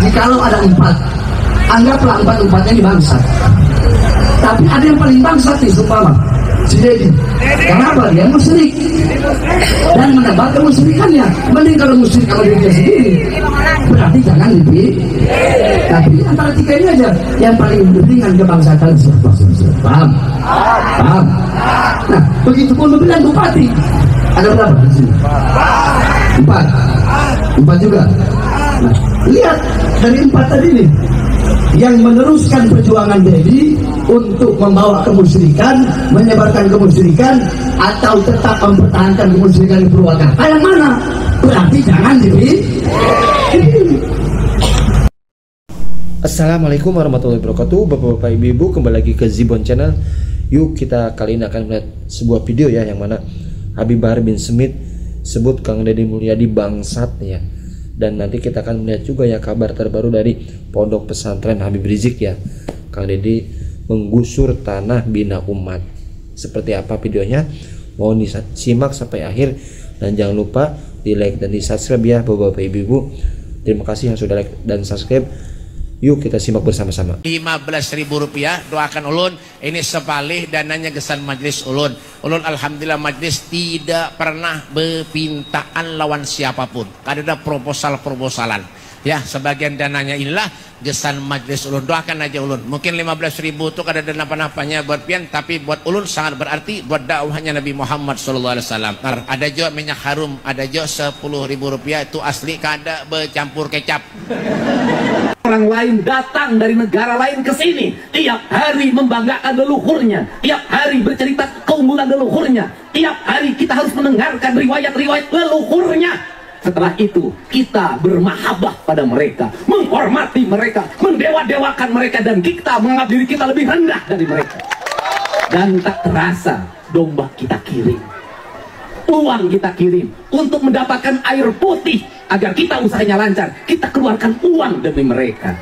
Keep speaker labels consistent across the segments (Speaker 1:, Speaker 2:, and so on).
Speaker 1: Jikalau ada 4, anggaplah 4-empatnya ini bangsa. Tapi ada yang paling bangsat nih, seumpama si Dedi. Kenapa? Dia musyrik dan menambah kemusyrikannya. Mending kalau musyrik kalau dirinya sendiri, berarti jangan dipilih. Tapi antara 3 ini aja yang paling penting kebangsaan siapa? Paham? Paham? Nah, begitu pun pemilihan bupati. Ada berapa di sini? 4 juga. Nah, lihat dari 4 tadi nih, yang meneruskan perjuangan Dedi untuk membawa kemusyrikan, menyebarkan kemusyrikan, atau tetap mempertahankan kemusyrikan di Purwakarta, yang mana? Berarti jangan dipilih.
Speaker 2: Assalamualaikum warahmatullahi wabarakatuh. Bapak-bapak, ibu-ibu, kembali lagi ke Zibon Channel. Yuk kita kali ini akan melihat sebuah video ya, yang mana Habib Bahar bin Smith sebut Kang Deddy Mulyadi bangsat ya. Dan nanti kita akan melihat juga ya kabar terbaru dari Pondok Pesantren Habib Rizik ya. Kang Deddy menggusur tanah bina umat. Seperti apa videonya? Mohon disimak sampai akhir dan jangan lupa di like dan di subscribe ya bapak-bapak ibu-ibu. Terima kasih yang sudah like dan subscribe. Yuk kita simak bersama-sama.
Speaker 3: Rp15.000 doakan ulun. Ini sepalih dananya gesan majlis ulun. Ulun alhamdulillah majlis tidak pernah berpintaan lawan siapapun. Ada proposal-proposalan. Ya, sebagian dananya inilah gesan majlis ulun. Doakan aja ulun. Mungkin 15.000 itu kada ada napa-napanya buat pian, tapi buat ulun sangat berarti buat dakwahnya Nabi Muhammad SAW. Ada juga minyak harum, ada juga Rp10.000 itu asli kada bercampur kecap.
Speaker 4: Orang lain datang dari negara lain ke sini, tiap hari membanggakan leluhurnya, tiap hari bercerita keunggulan leluhurnya, tiap hari kita harus mendengarkan riwayat-riwayat leluhurnya. Setelah itu kita bermahabbah pada mereka, menghormati mereka, mendewa-dewakan mereka, dan kita menganggap diri kita lebih rendah dari mereka. Dan tak terasa domba kita kirim, uang kita kirim untuk mendapatkan air putih agar kita usahanya lancar. Kita keluarkan uang demi mereka,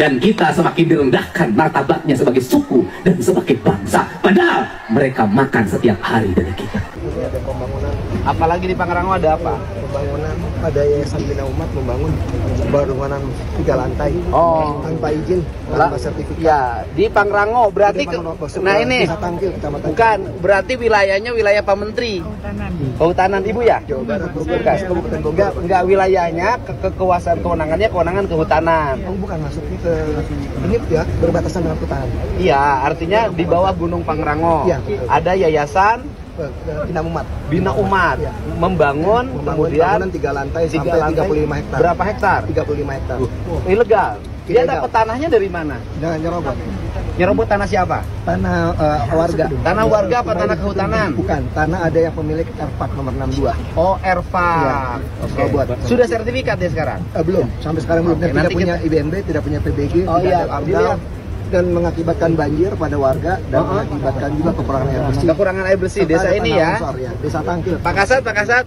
Speaker 4: dan kita semakin direndahkan martabatnya sebagai suku dan sebagai bangsa, padahal mereka makan setiap hari dari kita.
Speaker 5: Ada pembangunan. Apalagi di Pangrango ada apa? Pembangunan, ada Yayasan Bina Umat membangun bangunan 3 lantai. Oh, tanpa izin, tanpa sertifikat. Ya, di Pangrango berarti nah ini bukan berarti wilayahnya wilayah Pak Menteri. Kehutanan Ibu ya? Jawa Barat, Bekas, Kabupaten Bogor. Enggak wilayahnya kekuasaan kewenangannya kewenangan kehutanan. Oh, bukan masuknya ke ini ya, berbatasan dengan kehutanan. Iya, artinya di bawah Gunung Pangrango. Ya, ada yayasan Bina Umat ya. Membangun kemudian 3 lantai sampai 35 hektar. Berapa hektar? 35 hektar. Ilegal. Dia dapat tanahnya dari mana? Jangan nyerobot. Nyerobot tanah siapa? Tanah warga. Tanah warga apa tanah kehutanan? Bukan, tanah ada yang pemilik RPAK nomor 62. Oh, RPAK. Ya. Okay. Sudah sertifikat ya sekarang? Belum, sampai sekarang belum. Okay, tidak punya IBMB, tidak punya PBG, oh, tidak ada AMDAL, dan mengakibatkan banjir pada warga dan mengakibatkan juga kekurangan air bersih. Kekurangan air bersih desa ini ya. Ya. Desa Tangkil. Pak Kasat.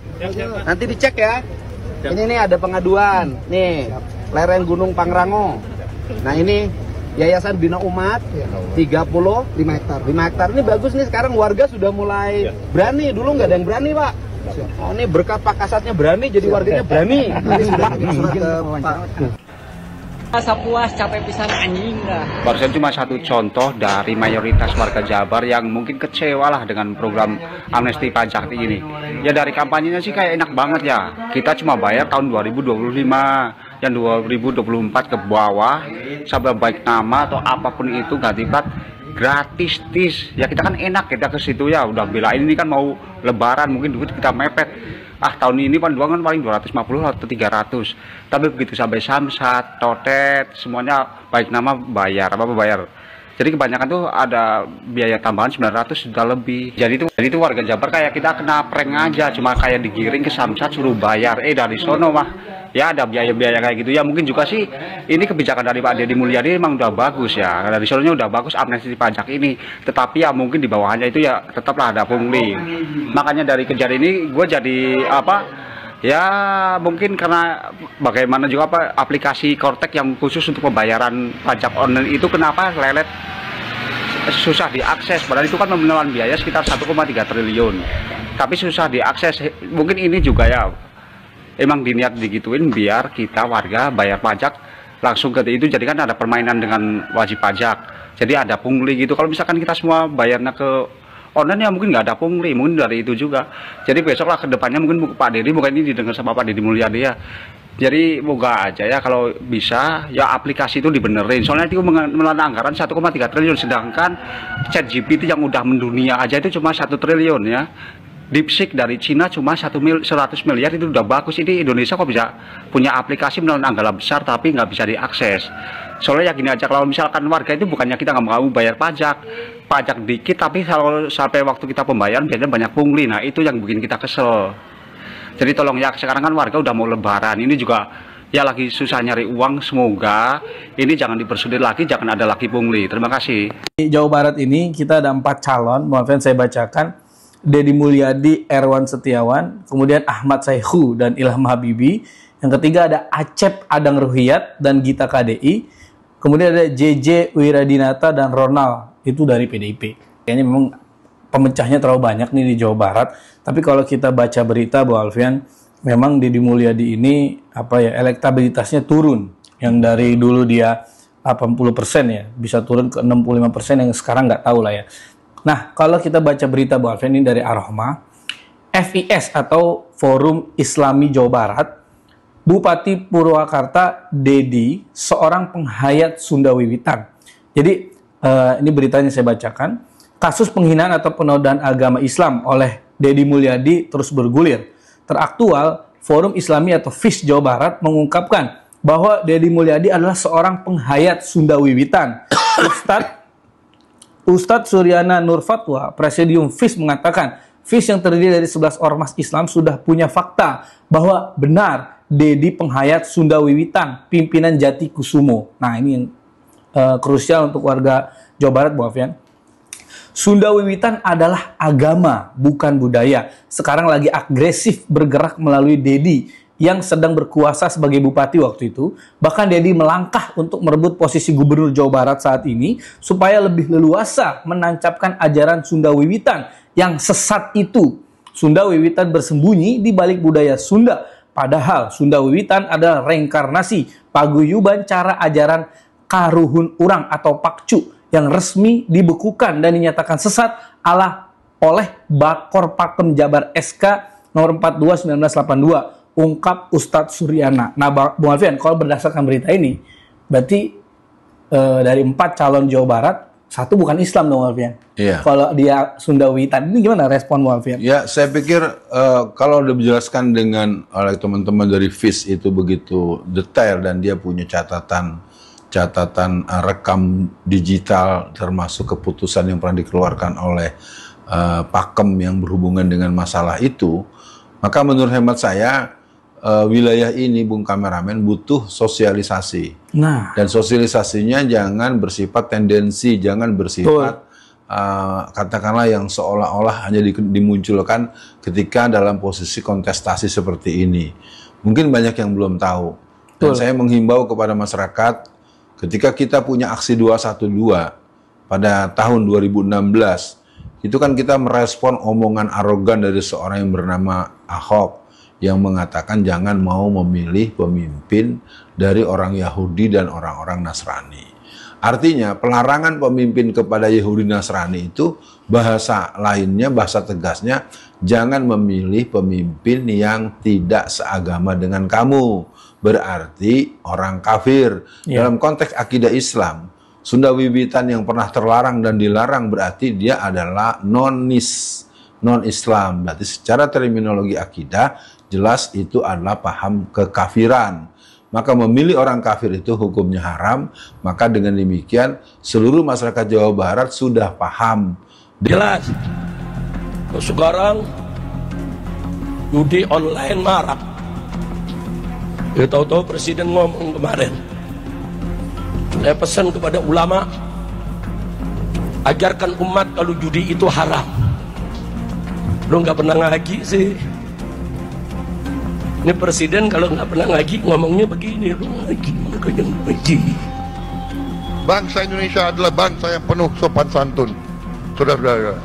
Speaker 5: Nanti dicek ya. Ini nih ada pengaduan. Nih, lereng Gunung Pangrango. Nah, ini Yayasan Bina Umat 35 hektar. 5 hektar ini bagus nih, sekarang warga sudah mulai berani. Dulu nggak ada yang berani, Pak. Oh, ini berkat Pak Kasatnya berani, jadi warganya berani.
Speaker 6: Asa puas capek pisan anjing dah.
Speaker 7: Barusan cuma satu contoh dari mayoritas warga Jabar yang mungkin kecewa lah dengan program amnesti pajak ini. Ya dari kampanyenya sih kayak enak banget ya. Kita cuma bayar tahun 2025, yang 2024 ke bawah, sampai baik nama atau apapun itu ganti plat gratis tis. Ya kita kan enak kita ke situ ya. Udah belain ini kan mau Lebaran mungkin duit kita mepet. Tahun ini panduan kan paling 250 atau 300. Tapi begitu sampai Samsat, Totet, semuanya baik nama bayar, apa bayar. Jadi kebanyakan tuh ada biaya tambahan 900 sudah lebih. Jadi itu warga Jabar kayak kita kena prank aja, cuma kayak digiring ke Samsat suruh bayar. Dari sono mah ya ada biaya-biaya kayak gitu ya. Mungkin juga sih ini kebijakan dari Pak Deddy Mulyadi memang udah bagus ya. Dari sononya udah bagus amnesti pajak ini. Tetapi ya mungkin di bawahnya itu ya tetaplah ada pungli. Makanya dari kejadian ini gue jadi apa? Ya mungkin karena bagaimana juga apa aplikasi Kortek yang khusus untuk pembayaran pajak online itu kenapa lelet susah diakses, padahal itu kan menelan biaya sekitar 1,3 triliun tapi susah diakses. Mungkin ini juga ya emang diniat digituin biar kita warga bayar pajak langsung ke itu, jadi kan ada permainan dengan wajib pajak, jadi ada pungli gitu. Kalau misalkan kita semua bayarnya ke online ya mungkin nggak ada pungli, mungkin dari itu juga. Jadi besok lah ke depannya mungkin Pak Dedi, mungkin ini didengar sama Pak Dedi Mulyadi ya. Jadi moga aja ya kalau bisa ya aplikasi itu dibenerin. Soalnya itu menelan anggaran 1,3 triliun, sedangkan ChatGPT yang udah mendunia aja itu cuma 1 triliun ya. DeepSeek dari Cina cuma 100 miliar, itu udah bagus. Ini Indonesia kok bisa punya aplikasi menelan anggaran besar tapi nggak bisa diakses. Soalnya ya gini aja, kalau misalkan warga itu bukannya kita nggak mau bayar pajak dikit, tapi kalau sampai waktu kita pembayaran biasanya banyak pungli. Nah itu yang bikin kita kesel. Jadi tolong ya, sekarang kan warga udah mau lebaran, ini juga ya lagi susah nyari uang, semoga ini jangan dipersulit lagi, jangan ada lagi pungli. Terima kasih.
Speaker 8: Di Jawa Barat ini kita ada 4 calon, maafkan saya bacakan. Dedi Mulyadi, Erwan Setiawan, kemudian Ahmad Saihu dan Ilham Habibi. Yang ketiga ada Acep Adang Ruhiyat dan Gita KDI. Kemudian ada JJ Wiradinata dan Ronald, itu dari PDIP. Kayaknya memang pemecahnya terlalu banyak nih di Jawa Barat. Tapi kalau kita baca berita, Bu Alfian, memang Dedi Mulyadi ini elektabilitasnya turun. Yang dari dulu dia 80% ya, bisa turun ke 65% yang sekarang nggak tahu lah ya. Nah, kalau kita baca berita, Bu Alfian, ini dari Ar-Rahma, FIS atau Forum Islami Jawa Barat, Bupati Purwakarta Dedi, seorang penghayat Sunda Wiwitan. Jadi, ini beritanya saya bacakan. Kasus penghinaan atau penodaan agama Islam oleh Dedi Mulyadi terus bergulir. Teraktual, Forum Islami atau FIS Jawa Barat mengungkapkan bahwa Dedi Mulyadi adalah seorang penghayat Sunda Wiwitan. Ustadz Suryana Nur Fatwa, Presidium FIS mengatakan, FIS yang terdiri dari 11 ormas Islam sudah punya fakta bahwa benar Dedi penghayat Sunda Wiwitan, pimpinan Jati Kusumo. Nah, ini yang krusial untuk warga Jawa Barat, Bu Alfian. Sunda Wiwitan adalah agama, bukan budaya. Sekarang lagi agresif bergerak melalui Dedi yang sedang berkuasa sebagai bupati waktu itu. Bahkan Dedi melangkah untuk merebut posisi gubernur Jawa Barat saat ini supaya lebih leluasa menancapkan ajaran Sunda Wiwitan yang sesat itu. Sunda Wiwitan bersembunyi di balik budaya Sunda. Padahal Sunda Wiwitan adalah reinkarnasi paguyuban cara ajaran Karuhun Urang atau Pakcu yang resmi dibekukan dan dinyatakan sesat oleh Bakor Pakem Jabar SK nomor 42 1982. Ungkap Ustadz Suryana. Nah, Bung Alfian, kalau berdasarkan berita ini, berarti dari 4 calon Jawa Barat, 1 bukan Islam dong, Alfian.
Speaker 9: Iya.
Speaker 8: Kalau dia Sunda Wiwitan, ini gimana respon Bung Alfian?
Speaker 9: Ya, saya pikir kalau udah dijelaskan oleh teman-teman dari FIS itu begitu detail dan dia punya catatan rekam digital termasuk keputusan yang pernah dikeluarkan oleh Pakem yang berhubungan dengan masalah itu, maka menurut hemat saya wilayah ini, Bung Kameramen, butuh sosialisasi.
Speaker 8: Nah,
Speaker 9: dan sosialisasinya jangan bersifat tendensi, jangan bersifat katakanlah yang seolah-olah hanya dimunculkan ketika dalam posisi kontestasi seperti ini. Mungkin banyak yang belum tahu. Dan saya menghimbau kepada masyarakat, ketika kita punya aksi 212 pada tahun 2016, itu kan kita merespon omongan arogan dari seorang yang bernama Ahok yang mengatakan jangan mau memilih pemimpin dari orang Yahudi dan orang-orang Nasrani. Artinya pelarangan pemimpin kepada Yahudi Nasrani itu bahasa lainnya, bahasa tegasnya, jangan memilih pemimpin yang tidak seagama dengan kamu. Berarti orang kafir. Dalam konteks akidah Islam, Sunda Wiwitan yang pernah terlarang dan dilarang berarti dia adalah non-Islam. Berarti secara terminologi akidah jelas itu adalah paham kekafiran. Maka memilih orang kafir itu hukumnya haram. Maka dengan demikian seluruh masyarakat Jawa Barat sudah paham.
Speaker 10: Jelas. Sekarang judi online marak. Ya, tahu-tahu Presiden ngomong kemarin. Saya pesan kepada ulama, ajarkan umat kalau judi itu haram. Lu nggak pernah ngaji sih. Ini Presiden kalau nggak pernah ngaji ngomongnya begini, lu ngaji, makanya ngaji.
Speaker 11: Bangsa Indonesia adalah bangsa yang penuh sopan santun. Saudara-saudara,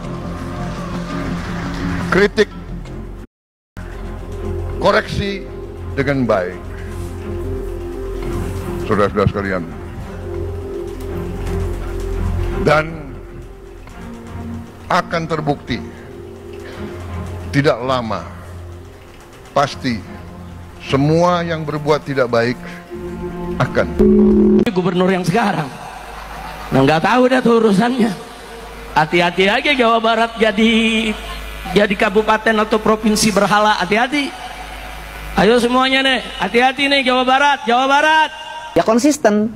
Speaker 11: kritik, koreksi dengan baik. saudara-saudara sekalian. Dan akan terbukti tidak lama, pasti semua yang berbuat tidak baik akan.
Speaker 10: Gubernur yang sekarang, nah nggak tahu dah tuh urusannya. Hati-hati aja Jawa Barat jadi kabupaten atau provinsi berhala, hati-hati. Ayo semuanya nih, hati-hati nih Jawa Barat, Jawa Barat.
Speaker 4: Ya konsisten.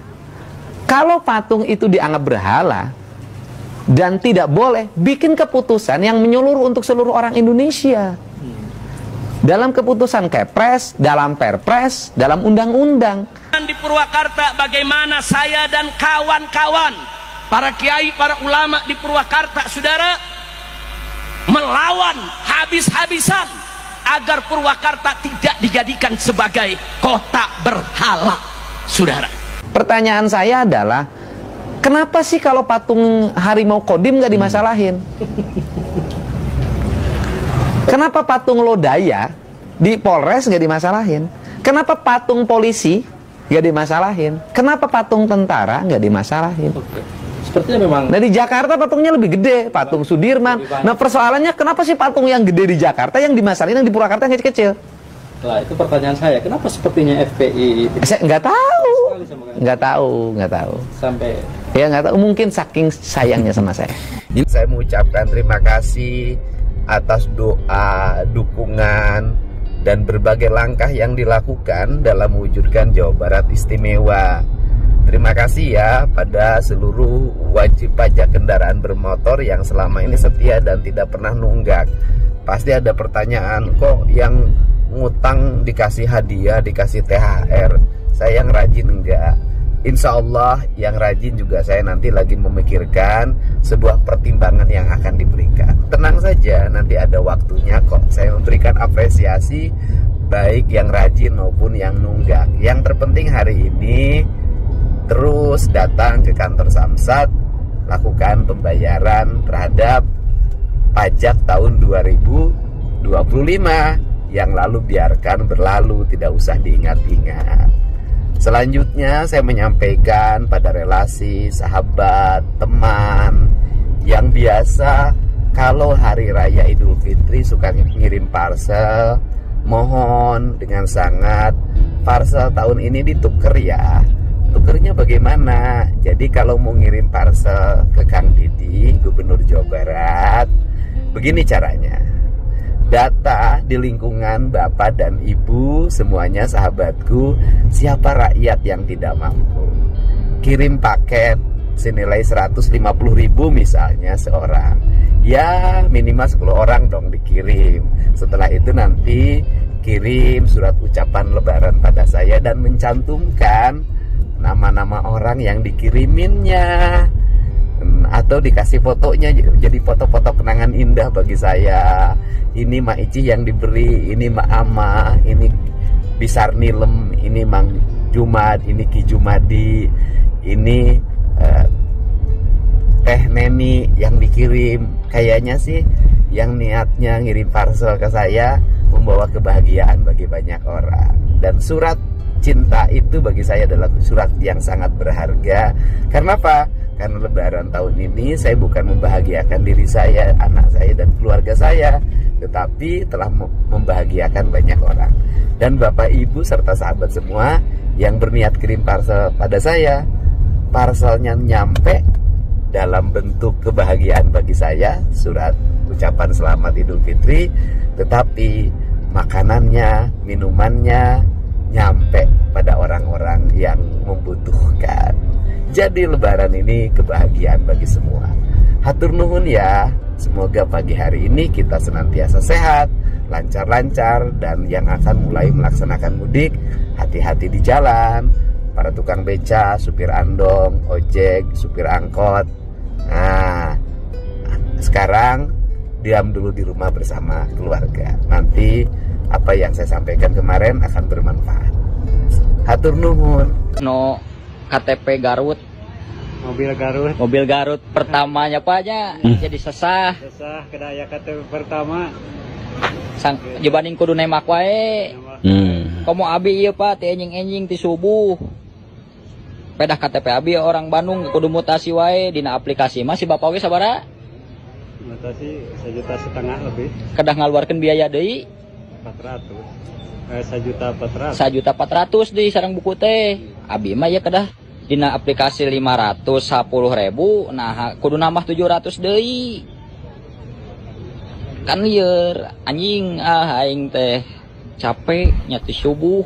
Speaker 4: Kalau patung itu dianggap berhala dan tidak boleh, bikin keputusan yang menyeluruh untuk seluruh orang Indonesia. Dalam keputusan Kepres, dalam Perpres, dalam undang-undang.
Speaker 10: Di Purwakarta bagaimana saya dan kawan-kawan, para kiai, para ulama di Purwakarta, saudara, melawan habis-habisan agar Purwakarta tidak dijadikan sebagai kota berhala, saudara.
Speaker 4: Pertanyaan saya adalah, kenapa sih kalau patung harimau Kodim nggak dimasalahin? Kenapa patung Lodaya di Polres nggak dimasalahin? Kenapa patung polisi nggak dimasalahin? Kenapa patung tentara nggak dimasalahin?
Speaker 8: Sepertinya memang.
Speaker 4: Nah di Jakarta patungnya lebih gede, patung Sudirman. Nah persoalannya kenapa sih patung yang gede di Jakarta yang dimasalahin, yang di Purwakarta yang kecil-kecil?
Speaker 8: Nah itu pertanyaan saya, kenapa sepertinya FPI
Speaker 4: saya nggak tahu,
Speaker 8: sampai
Speaker 4: ya nggak tahu, mungkin saking sayangnya sama saya.
Speaker 5: Saya mengucapkan terima kasih atas doa, dukungan, dan berbagai langkah yang dilakukan dalam mewujudkan Jawa Barat istimewa. Terima kasih ya pada seluruh wajib pajak kendaraan bermotor yang selama ini setia dan tidak pernah nunggak. Pasti ada pertanyaan, kok yang ngutang dikasih hadiah, dikasih THR, saya yang rajin enggak? Insya Allah yang rajin juga saya nanti lagi memikirkan sebuah pertimbangan yang akan diberikan. Tenang saja, nanti ada waktunya kok saya memberikan apresiasi baik yang rajin maupun yang nunggak. Yang terpenting hari ini terus datang ke kantor Samsat, lakukan pembayaran terhadap pajak tahun 2025 yang lalu biarkan berlalu, tidak usah diingat-ingat. Selanjutnya saya menyampaikan pada relasi, sahabat, teman yang biasa kalau hari raya Idul Fitri suka ngirim parcel, mohon dengan sangat parcel tahun ini ditukar ya. Tukernya bagaimana? Jadi kalau mau ngirim parcel ke Kang Didi, Gubernur Jawa Barat, begini caranya. Data di lingkungan Bapak dan Ibu, semuanya sahabatku, siapa rakyat yang tidak mampu. Kirim paket senilai 150.000 misalnya seorang. Ya minimal 10 orang dong dikirim. Setelah itu nanti kirim surat ucapan lebaran pada saya dan mencantumkan nama-nama orang yang dikiriminnya, atau dikasih fotonya jadi foto-foto kenangan indah bagi saya. Ini Mak Ici yang diberi, ini Mak Ama, ini Bisar Nilem, ini Mang Jumad, ini Ki Jumadi, ini Teh Neni yang dikirim. Kayaknya sih yang niatnya ngirim parcel ke saya membawa kebahagiaan bagi banyak orang. Dan surat cinta itu bagi saya adalah surat yang sangat berharga. Karena apa? Karena lebaran tahun ini saya bukan membahagiakan diri saya, anak saya, dan keluarga saya, tetapi telah membahagiakan banyak orang. Dan Bapak Ibu serta sahabat semua yang berniat kirim parcel pada saya, parcelnya nyampe dalam bentuk kebahagiaan bagi saya, surat ucapan selamat Idul Fitri, tetapi makanannya, minumannya nyampe pada orang-orang yang membutuhkan. Jadi lebaran ini kebahagiaan bagi semua. Hatur nuhun ya. Semoga pagi hari ini kita senantiasa sehat, lancar-lancar, dan yang akan mulai melaksanakan mudik, hati-hati di jalan. Para tukang beca, supir andong, ojek, supir angkot. Nah, sekarang diam dulu di rumah bersama keluarga. Nanti apa yang saya sampaikan kemarin akan bermanfaat. Hatur nuhun.
Speaker 6: No KTP Garut, mobil Garut pertamanya paknya jadi sesah
Speaker 12: kedaya KTP pertama
Speaker 6: sang dibanding kudu nemak wae. Komo abi ieu Pak teh enjing-enjing ti subuh pedah KTP abi orang Bandung kudu mutasi wae dina aplikasi masih bapak oge sabaraha
Speaker 12: Mutasi 1,5 juta lebih.
Speaker 6: kedah ngaluarkeun biaya deui
Speaker 12: 1,4 juta.
Speaker 6: 1,4 juta deui sareng buku teh abi mah ya kedah dina aplikasi 510.000 nah kudu nambah 700 deui kan lieur anjing aing teh capek nyati subuh.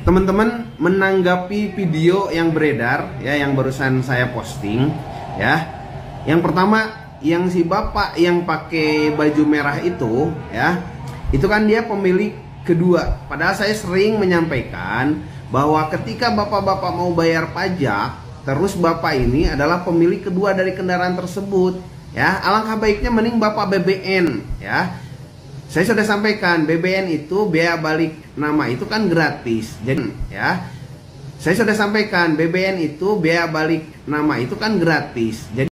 Speaker 5: Teman-teman menanggapi video yang beredar ya yang barusan saya posting ya. Yang pertama yang si bapak yang pakai baju merah itu ya, itu kan dia pemilik kedua. Padahal saya sering menyampaikan bahwa ketika bapak-bapak mau bayar pajak, terus bapak ini adalah pemilik kedua dari kendaraan tersebut ya. Alangkah baiknya mending bapak BBN ya. Saya sudah sampaikan BBN itu biaya balik nama itu kan gratis. Jadi ya, saya sudah sampaikan BBN itu biaya balik nama itu kan gratis. Jadi